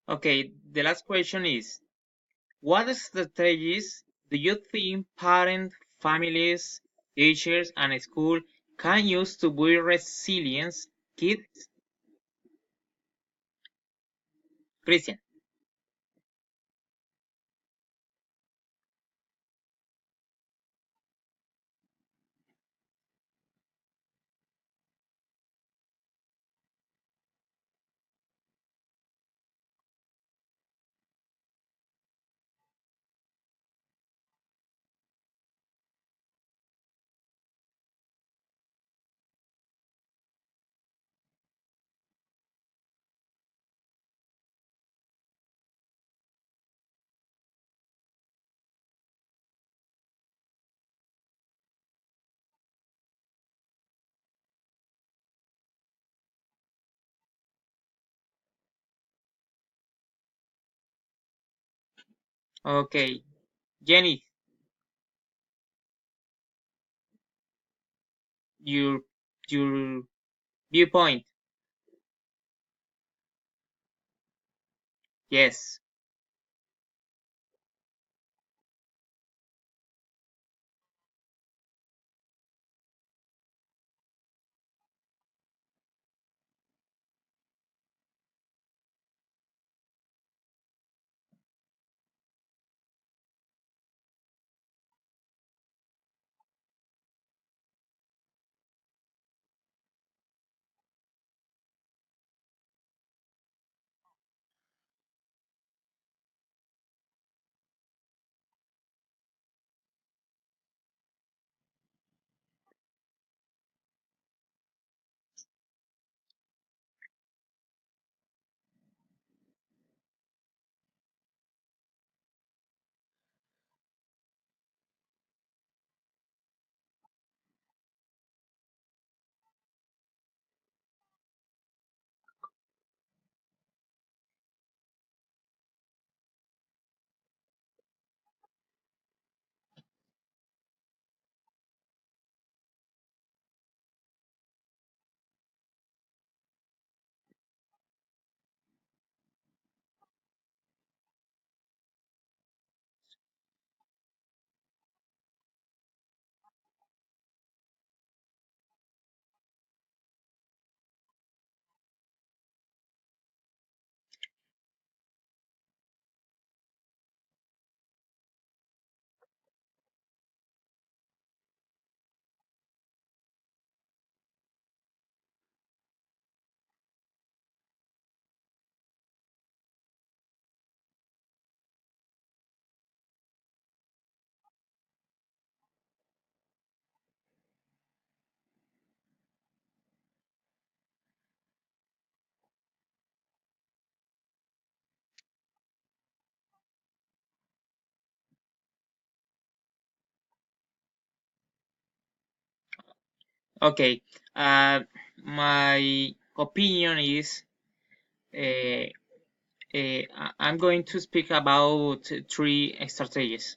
Okay, the last question is, what strategies do you think parents, families, teachers, and school can use to build resilience kids? Christian. Okay, Jenny, your your viewpoint. Yes. Okay. Uh, my opinion is uh, I'm going to speak about three strategies.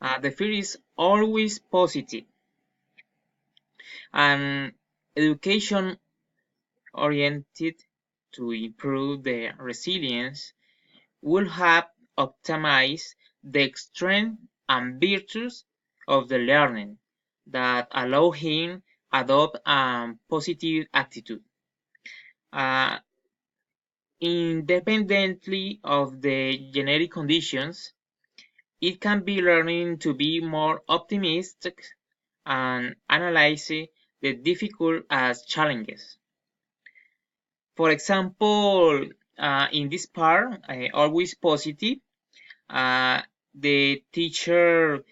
The first is always positive, and education oriented to improve the resilience will have optimized the strength and virtues of the learning that allow him adopt a positive attitude. Uh, Independently of the genetic conditions, it can be learning to be more optimistic and analyze the difficult as challenges. For example, in this part, always positive, uh, the teacher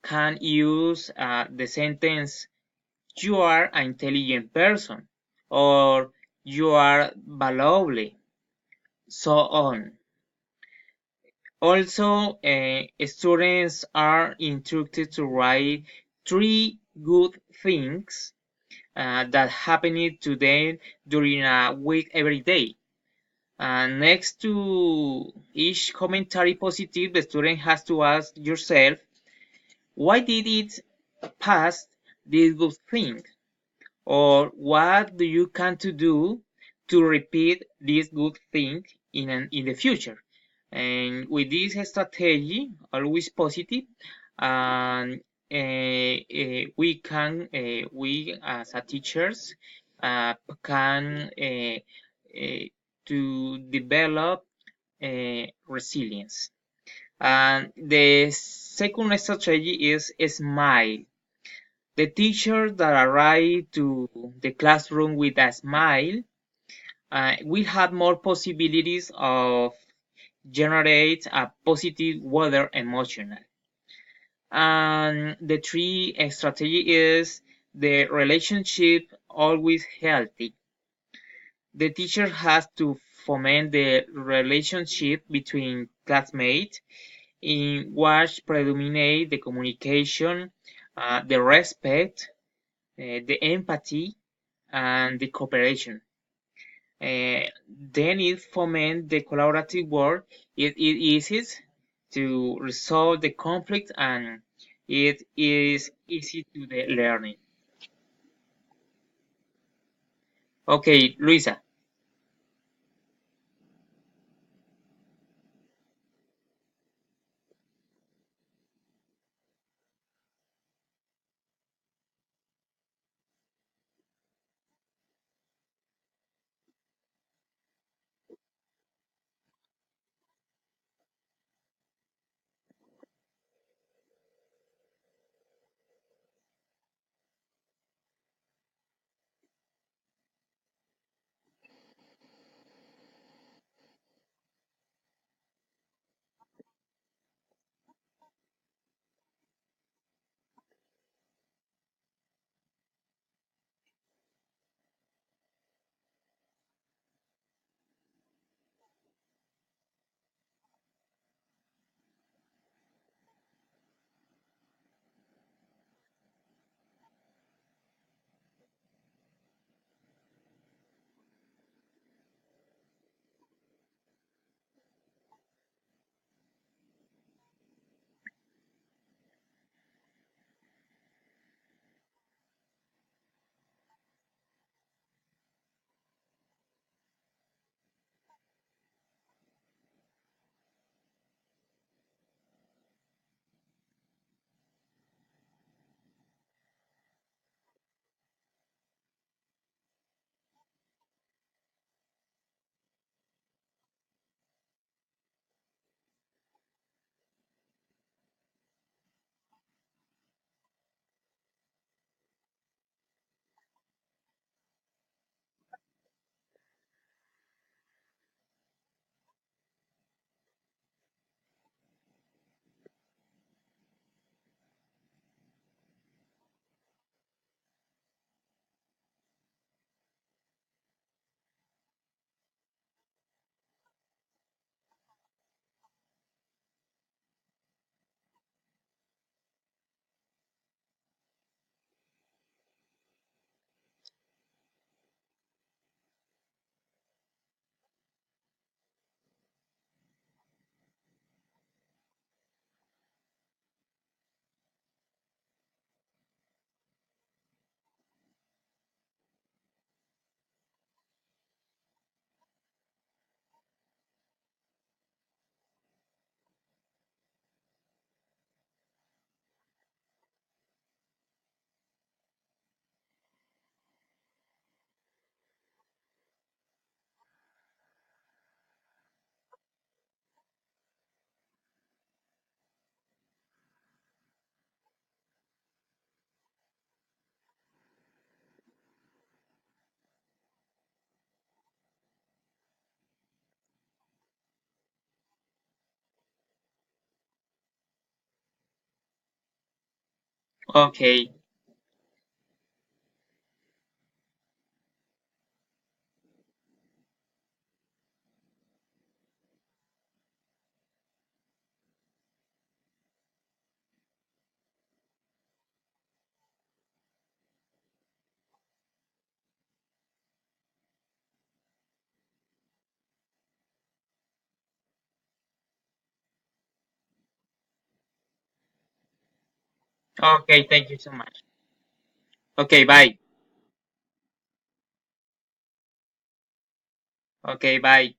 can use the sentence, you are an intelligent person, or you are valuable, so on. Also, students are instructed to write three good things that happened to them during a week every day. Next to each commentary positive, the student has to ask yourself, why did it pass this good thing? Or what do you can to do to repeat this good thing in the future. And with this strategy, always positive, and we as a teachers can to develop resilience. And the second strategy is smile. The teacher that arrive to the classroom with a smile will have more possibilities of generate a positive weather emotional. And the three strategy is the relationship always healthy. The teacher has to foment the relationship between classmates in which predominate the communication, the respect, the empathy, and the cooperation. Then it foment the collaborative work. It eases to resolve the conflict and it is easy to the learning. Okay, Luisa. Okay, okay, thank you so much. Okay, bye. Okay, bye.